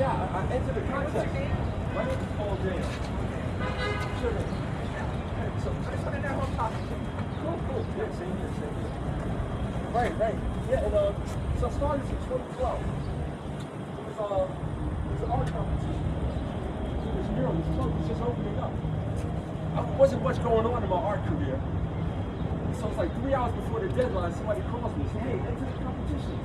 Yeah, I entered the contest. What's your name? My name is Paul Dale. Sure. So I just want to know who I'm talking to. cool. Yeah, same here. Right. Yeah, and so I started in 2012. It was an art competition. This mural, this club was just opening up. There wasn't much going on in my art career. So it's like 3 hours before the deadline, somebody calls me and says, hey, enter the competition.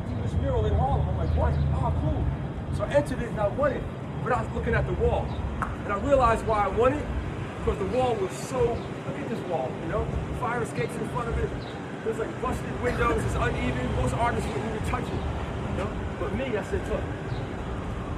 Do this mural in Harlem. I'm like, what? Oh, cool. So I entered it and I won it. But I was looking at the wall. And I realized why I won it, because the wall was so, look at this wall, fire escapes in front of it. There's like busted windows, it's uneven. Most artists wouldn't even touch it, But me, I said, look,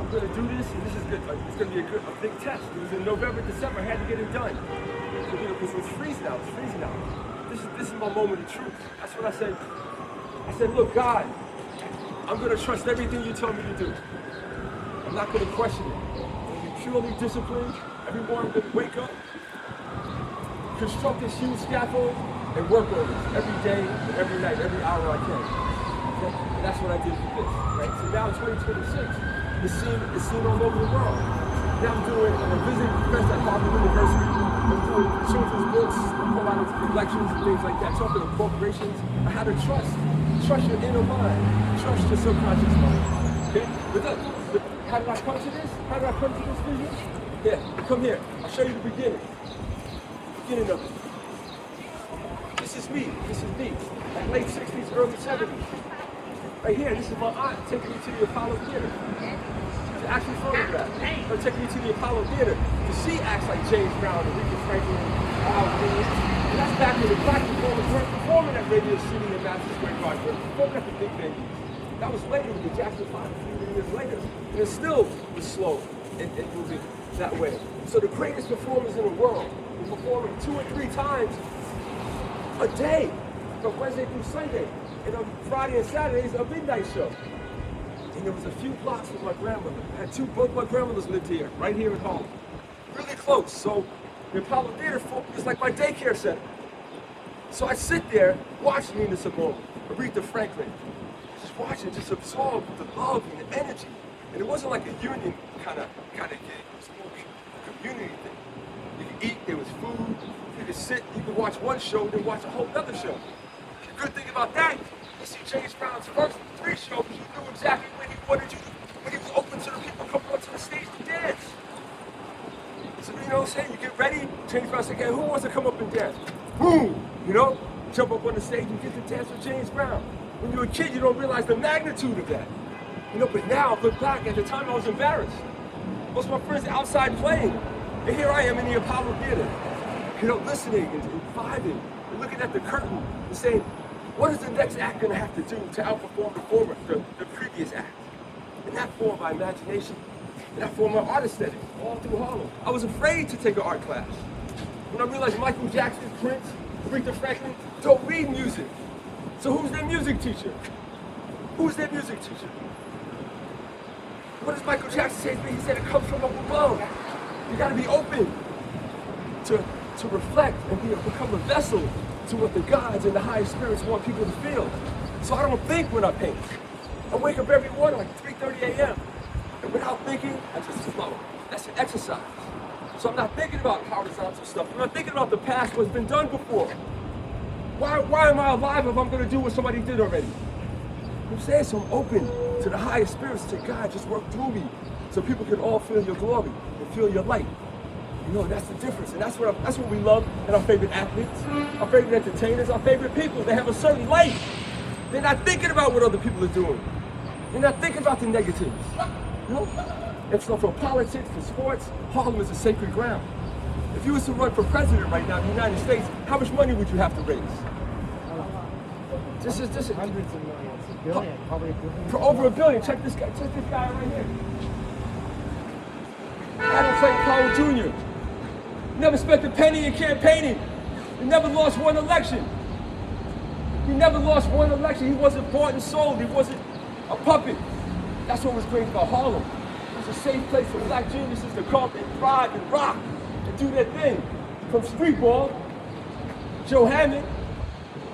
I'm gonna do this, and this is good. Like, it's gonna be a big test. It was in November, December. I had to get it done. So, because it was freezing out. This is my moment of truth. That's what I said. I said, look, God, I'm gonna trust everything you tell me to do. I'm not gonna question it. I'm gonna be purely disciplined. Every morning I'm gonna wake up, construct this huge scaffold, and work on it every day, every night, every hour I can. Okay? And that's what I did with this. Right? So now in 2026, it's seen all over the world. Now I'm visiting professor at Harlem University. I'm doing children's books, pull out collections and things like that, talking to corporations on how to trust your inner mind, trust your subconscious mind. Okay? But look, how did I come to this? How did I come to this vision? Here, come here. I'll show you the beginning. Beginning of it. This is me. Like late 60s, early 70s. Right here, this is my aunt taking me to the Apollo Theater. To actually photograph. Her taking me to the Apollo Theater to see acts like James Brown, Aretha Franklin, Al Green. And that's back when the black performers weren't performing at Radio City and Madison Square Garden. They were performing at the big venues. That was later with the Jackson 5, a few years later. And it still was slow in moving that way. So the greatest performers in the world were performing 2 or 3 times a day, from Wednesday through Sunday. And on Friday and Saturdays, a midnight show. And there was a few blocks with my grandmother. Both my grandmothers lived here, right here at home. Really close. So the Apollo Theater is like my daycare center. So I sit there, watch Nina Simone, Aretha Franklin, just watching, just absorb the love and the energy. And it wasn't like a union kind of gig. It was more a community thing. You could eat, there was food, you could sit, you could watch one show, then watch a whole other show. The good thing about that, you see James Brown's first 3 shows, you knew exactly when he wanted you, when he was open to the people coming onto the stage to dance. So you know what I'm saying? You get ready, James Brown said, okay, who wants to come up and dance? Boom! Jump up on the stage and get to dance with James Brown. When you're a kid, you don't realize the magnitude of that. But now I look back, at the time I was embarrassed. Most of my friends outside playing. And here I am in the Apollo Theater, listening and vibing, and looking at the curtain and saying, what is the next act gonna have to do to outperform the previous act? And that formed my imagination, and that formed my art aesthetic all through Harlem. I was afraid to take an art class. When I realized Michael Jackson, Prince, Aretha Franklin don't read music. So who's their music teacher? Who's their music teacher? What does Michael Jackson say to me? He said it comes from up above. You gotta be open to reflect and become a vessel to what the gods and the higher spirits want people to feel. So I don't think when I paint. I wake up every morning like 3:30 a.m. and without thinking, I just flow. That's an exercise. So I'm not thinking about horizontal stuff. I'm not thinking about the past, what's been done before. Why am I alive if I'm gonna do what somebody did already? I'm saying, so I'm open to the higher spirits, to God, just work through me so people can all feel your glory and feel your light. That's the difference, and that's what we love in our favorite athletes, our favorite entertainers, our favorite people. They have a certain light. They're not thinking about what other people are doing. They're not thinking about the negatives. And so for politics, for sports, Harlem is a sacred ground. If you was to run for president right now in the United States, how much money would you have to raise? This is hundreds of millions, a billion, probably a billion. For over $1 billion. Check this guy right here. Adam Clayton Powell Jr. Never spent a penny in campaigning. He never lost one election. He wasn't bought and sold. He wasn't a puppet. That's what was great about Harlem. It was a safe place for black geniuses to come and thrive and rock and do their thing. From street ball, Joe Hammond,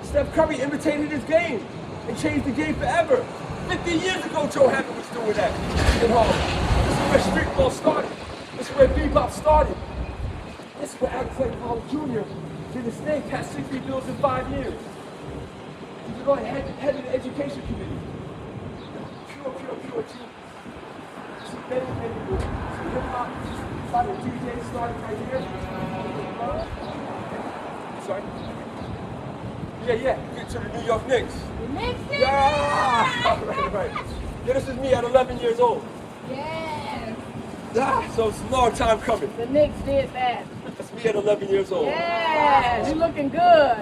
Steph Curry imitated his game and changed the game forever. 50 years ago, Joe Hammond was doing that in Harlem. where street ball started. This is where bebop started. This is where Adam Clayton Powell Jr. did his thing, passed 60 bills in 5 years. He was going head of the education committee. Pure cheap. Many moves. So hip-hop started, DJ started right here. Sorry? Yeah. Get to the New York Knicks. The Knicks? Yeah! Right. Yeah, this is me at 11 years old. Yes. So it's a long time coming. The Knicks did that. That's me at 11 years old. Yes. You looking good.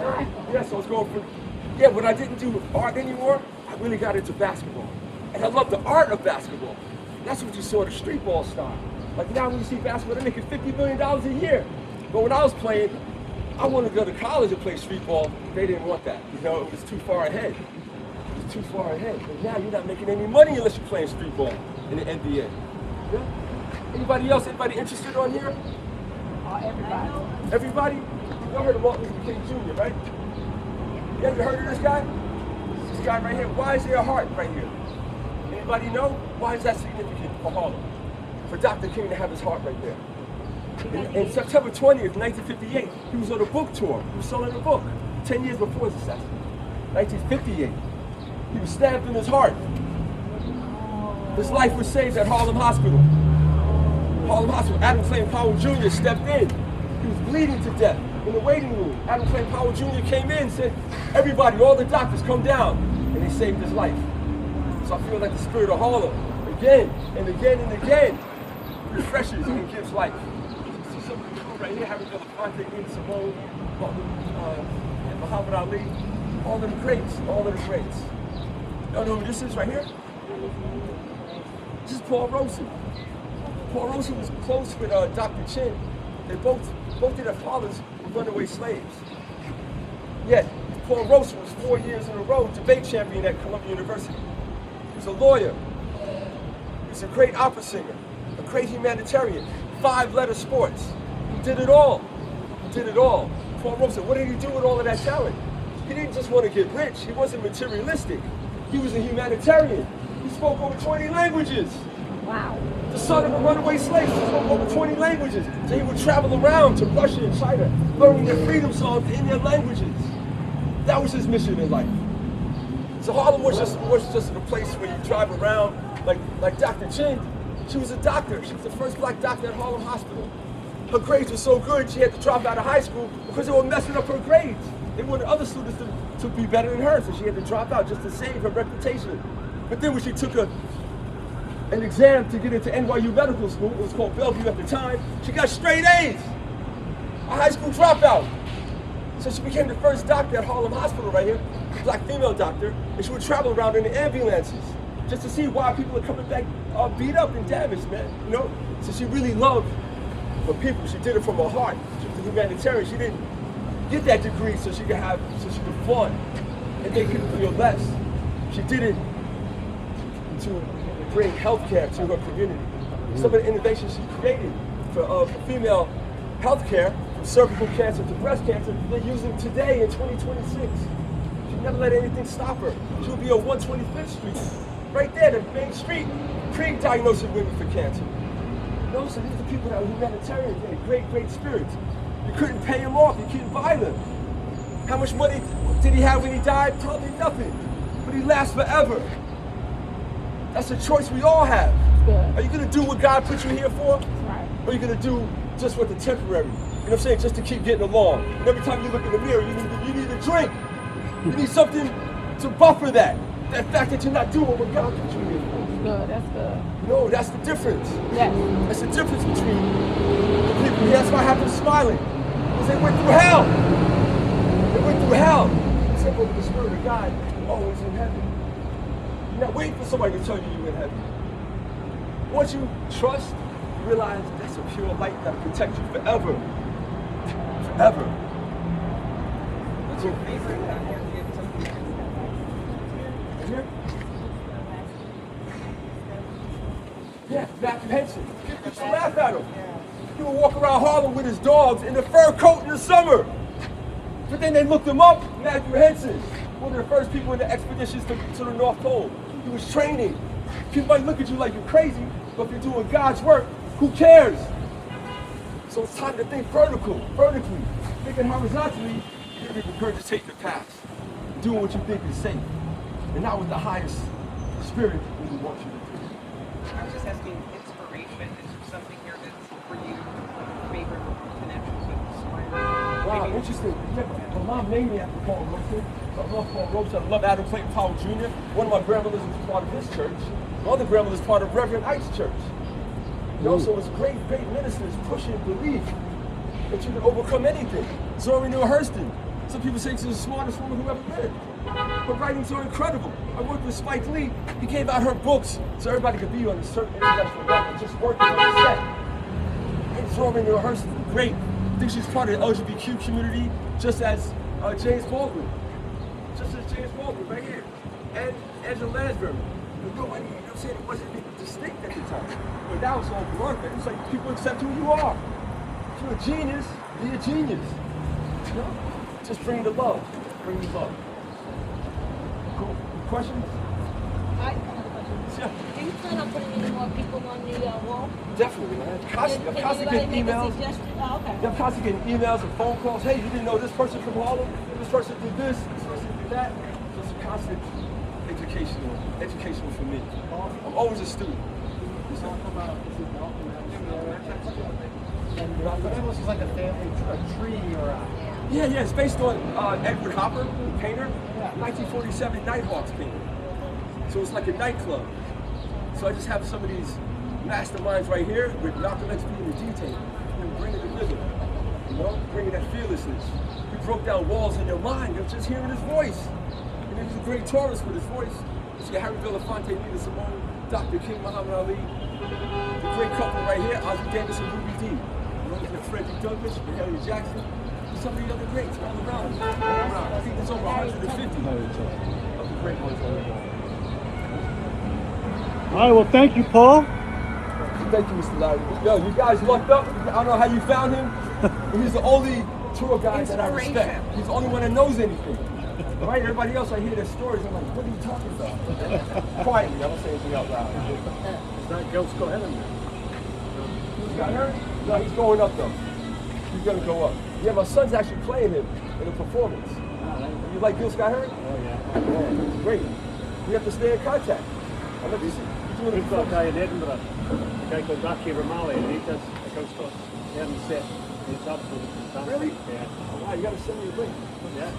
Yeah, so I was going for, when I didn't do art anymore, I really got into basketball. And I love the art of basketball. That's what you saw the street ball style. Like now when you see basketball, they're making $50 million a year. But when I was playing, I wanted to go to college and play street ball. They didn't want that. You know, it was too far ahead. It was too far ahead. But now you're not making any money unless you're playing street ball in the NBA. Yeah? Anybody else? Anybody interested on here? Everybody. Everybody? Y'all heard of Martin Luther King Jr., right? You ever heard of this guy? This guy right here. Why is there a heart right here? Anybody know? Why is that significant for Harlem? For Dr. King to have his heart right there. In September 20th, 1958, he was on a book tour. He was selling a book. 10 years before his assassination. 1958. He was stabbed in his heart. His life was saved at Harlem Hospital. Harlem Hospital. Adam Clayton Powell Jr. stepped in. He was bleeding to death in the waiting room. Adam Clayton Powell Jr. came in and said, everybody, all the doctors, come down. And they saved his life. So I feel like the spirit of Harlem, again and again and again, refreshes and gives life. See some of the people right here, Harry Belafonte, Nina Simone, and Muhammad Ali, all of the greats, all of the greats. Y'all know who this is right here? This is Paul Rosen. Paul Rosen was close with Dr. Chin. They both of their fathers were runaway slaves. Yet, Paul Rosen was 4 years in a row debate champion at Columbia University. He was a lawyer. He was a great opera singer, a great humanitarian, 5-letter sports. He did it all. He did it all. Paul Rosen, what did he do with all of that talent? He didn't just want to get rich. He wasn't materialistic. He was a humanitarian. He spoke over 20 languages. Wow. The son of a runaway slave, he spoke over 20 languages. So he would travel around to Russia and China, learning their freedom songs in their languages. That was his mission in life. So Harlem was just a place where you drive around, like Dr. Chin. She was a doctor. She was the first black doctor at Harlem Hospital. Her grades were so good, she had to drop out of high school because they were messing up her grades. They wanted other students to be better than her, so she had to drop out just to save her reputation. But then when she took an exam to get into NYU Medical School, it was called Bellevue at the time, she got straight A's. A high school dropout. So she became the first doctor at Harlem Hospital right here, a black female doctor, and she would travel around in the ambulances just to see why people are coming back beat up and damaged, man. You know? So she really loved for people. She did it from her heart. She was a humanitarian. She didn't get that degree so she could flaunt and they couldn't feel less. She did it to bring healthcare to her community. Some of the innovations she created for female healthcare, from cervical cancer to breast cancer, they're using today in 2026. She never let anything stop her. She would be on 125th Street, right there, the main street, pre-diagnosing women for cancer. You know, so these are people that are humanitarians, they had great spirits. You couldn't pay them off, you couldn't buy them. How much money did he have when he died? Probably nothing. But he lasts forever. That's a choice we all have. Are you gonna do what God put you here for? Right. Or are you gonna do just what the temporary? You know what I'm saying? Just to keep getting along. And every time you look in the mirror, you need a drink. You need something to buffer that. That fact that you're not doing what God put you here for. Good, that's good. No, that's the difference. Yes. That's the difference between the people here. That's why I have them smiling. Because they went through hell. They went through hell. Except for the Spirit of God, always in heaven. You're not waiting for somebody to tell you you're in heaven. Once you trust, you realize that's a pure light that will protect you forever. Forever. That's your favorite. Here? Yeah, Matthew Henson. People used to laugh at him. He would walk around Harlem with his dogs in a fur coat in the summer. But then they looked him up, Matthew Henson, one of the first people in the expeditions to the North Pole. He was training. People might look at you like you're crazy, But if you're doing God's work, who cares? So it's time to think vertically. Thinking horizontally, you're going to regurgitate the past. Doing what you think is safe. And not what the highest spirit really wants you to do. I was just asking inspiration. Is there something here that's for you, favorite connections with inspiring? Wow, interesting. Yeah, my mom named me after Paul Robeson. I love Paul Robeson. I love Adam Clayton Powell Jr. One of my grandmothers was part of his church. My other grandmother was part of Reverend Ike's church. He also was great ministers pushing belief that you can overcome anything. Zora Neale Hurston. Some people say she's the smartest woman who ever lived. Her writings are incredible. I worked with Spike Lee. He gave out her books so everybody could be on a certain intellectual level, just working on the set. And Zora Neale Hurston, great. I think she's part of the LGBTQ community, just as James Baldwin. Just as James Baldwin, right here. And Angela Lansbury. But nobody, you know what I'm saying, it wasn't distinct at the time. But now it's all blunt, man. It's like people accept who you are. If you're a genius, be a genius. You know? Just bring the love. Bring the love. Cool. Questions? I have a question. Yeah. Do you plan on putting any more people on the wall? Definitely, man. I'm constantly getting Make a emails. suggestion? Oh, okay. I'm constantly getting emails and phone calls. Hey, you didn't know this person from Harlem? This person did this person did that. So it's a constant educational for me. I'm always a student. Talk about this is Malcolm and that was like a family tree or a... Yeah, it's based on Edward Hopper, the painter, 1947 Nighthawks painter. So it's like a nightclub. So I just have some of these masterminds right here with Malcolm X being the detail and bringing it with him. You know, bringing that fearlessness. He broke down walls in your mind. You're just hearing his voice. And he's a great tourist with his voice. You see Harry Belafonte, Nina Simone, Dr. King, Muhammad Ali. The great couple right here, Oscar Davis and Ruby Dee. You know, and Freddie Douglass and Harry Jackson. Some of the other greats all around. I think there's over 150 of the great ones all around. All right, well, thank you, Paul. Thank you, Mr. Larry. Yo, you guys lucked up. I don't know how you found him. But he's the only tour guide that I respect. He's the only one that knows anything. Right? Everybody else, I hear their stories. I'm like, what are you talking about? Quietly, I don't say anything out loud. Is that Gil Scott Heron? He's got hurt? No, he's going up though. He's gonna go up. Yeah, my son's actually playing him in a performance. You like Gil Scott Heron? Oh, yeah. Yeah, he's great. We have to stay in contact. I love you. You're doing a We've got a performance. guy in Edinburgh, a guy called Daki Ramali, and he does a Gil Scott Heron set. It's absolutely fantastic. Really? Yeah. Oh, wow, you gotta send me a link. Yeah.